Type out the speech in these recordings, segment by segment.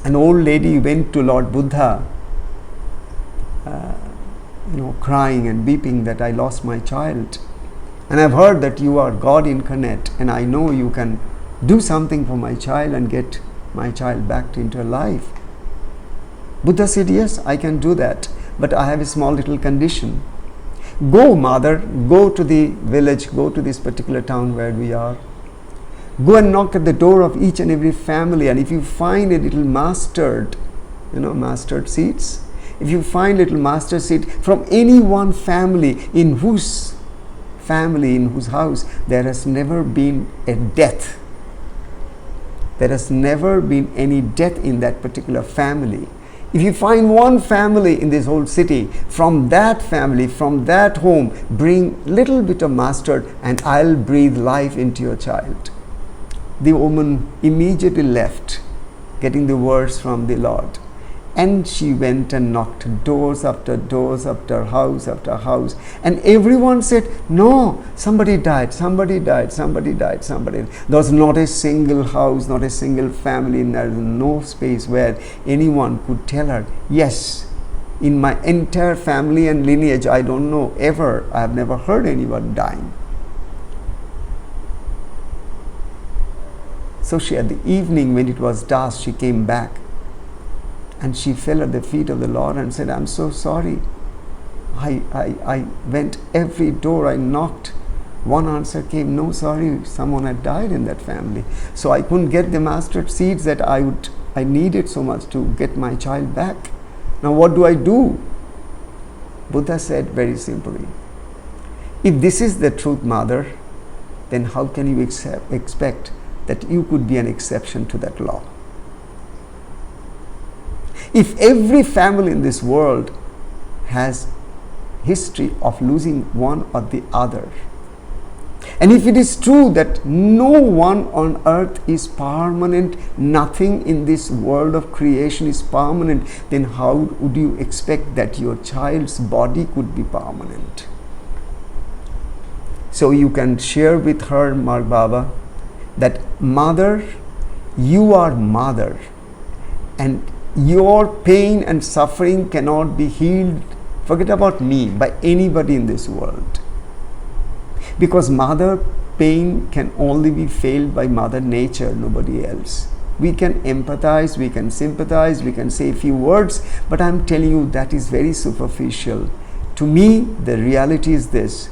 An old lady went to Lord Buddha, crying and weeping that I lost my child. And I've heard that you are God incarnate, and I know you can do something for my child and get my child back into life. Buddha said, yes, I can do that, but I have a small little condition. Go, mother, go to the village, go to this particular town where we are. Go and knock at the door of each and every family, and if you find a little mustard seeds, if you find little mustard seed from any one family in whose house there has never been a death, there has never been any death in that particular family. If you find one family in this whole city, from that family, from that home, bring little bit of mustard and I'll breathe life into your child. The woman immediately left, getting the words from the Lord. And she went and knocked doors after house after house. And everyone said, no, somebody died. There was not a single house, not a single family, and there was no space where anyone could tell her, yes, in my entire family and lineage, I don't know ever, I have never heard anyone dying. So she, at the evening when it was dusk, she came back. And she fell at the feet of the Lord and said, I'm so sorry. I went every door, I knocked. One answer came, no, sorry, someone had died in that family. So I couldn't get the mustard seeds that I needed so much to get my child back. Now what do I do? Buddha said very simply, if this is the truth, mother, then how can you expect that you could be an exception to that law? If every family in this world has history of losing one or the other, and if it is true that no one on earth is permanent, nothing in this world of creation is permanent, then how would you expect that your child's body could be permanent? So you can share with her, Mark Baba, that mother, you are mother, and your pain and suffering cannot be healed, forget about me, by anybody in this world. Because mother pain can only be felt by Mother Nature, nobody else. We can empathize, we can sympathize, we can say a few words, but I'm telling you that is very superficial. To me, the reality is this: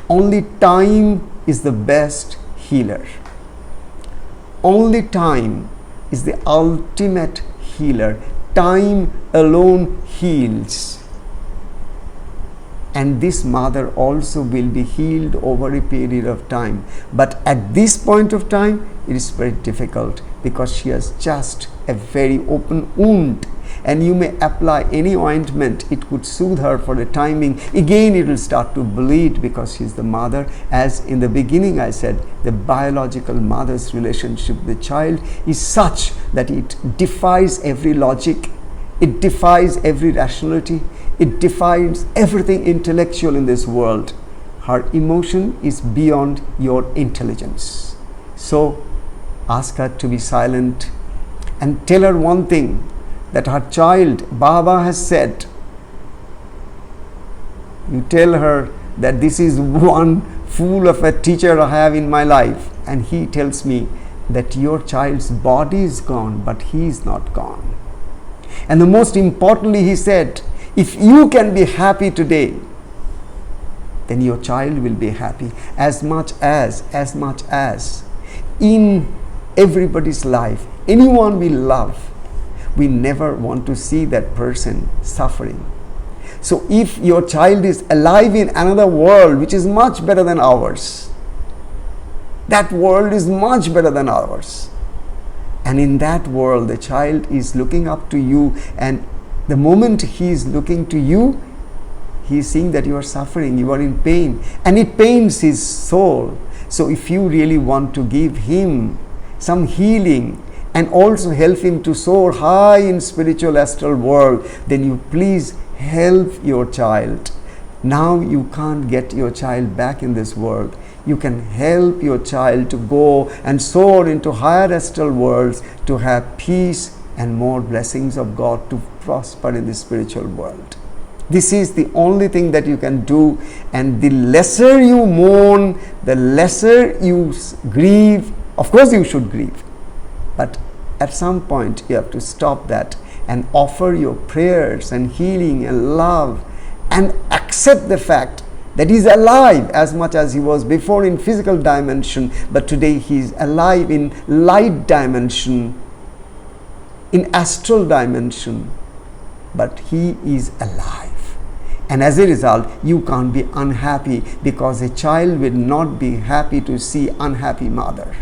only time is the best healer. Only time is the ultimate healer. Time alone heals. And this mother also will be healed over a period of time. But at this point of time, it is very difficult because she has just a very open wound. And you may apply any ointment, it could soothe her for a timing. Again, it will start to bleed because she is the mother. As in the beginning I said, the biological mother's relationship with the child is such that it defies every logic, it defies every rationality, it defies everything intellectual in this world. Her emotion is beyond your intelligence. So ask her to be silent and tell her one thing, that her child, Baba has said. You tell her that this is one fool of a teacher I have in my life, and he tells me that your child's body is gone, but he is not gone. And the most importantly, he said, if you can be happy today, then your child will be happy as much as in everybody's life, anyone we love, we never want to see that person suffering. So if your child is alive in another world which is much better than ours, that world is much better than ours, and in that world the child is looking up to you, and the moment he is looking to you, he is seeing that you are suffering, you are in pain, and it pains his soul. So if you really want to give him some healing and also help him to soar high in spiritual astral world, then you please help your child. Now you can't get your child back in this world. You can help your child to go and soar into higher astral worlds, to have peace, and more blessings of God to prosper in the spiritual world. This is the only thing that you can do, and the lesser you mourn, the lesser you grieve. Of course you should grieve, but at some point you have to stop that and offer your prayers and healing and love, and accept the fact that he is alive as much as he was before in physical dimension, but today he is alive in light dimension, in astral dimension, but he is alive. And as a result, you can't be unhappy, because a child will not be happy to see unhappy mother.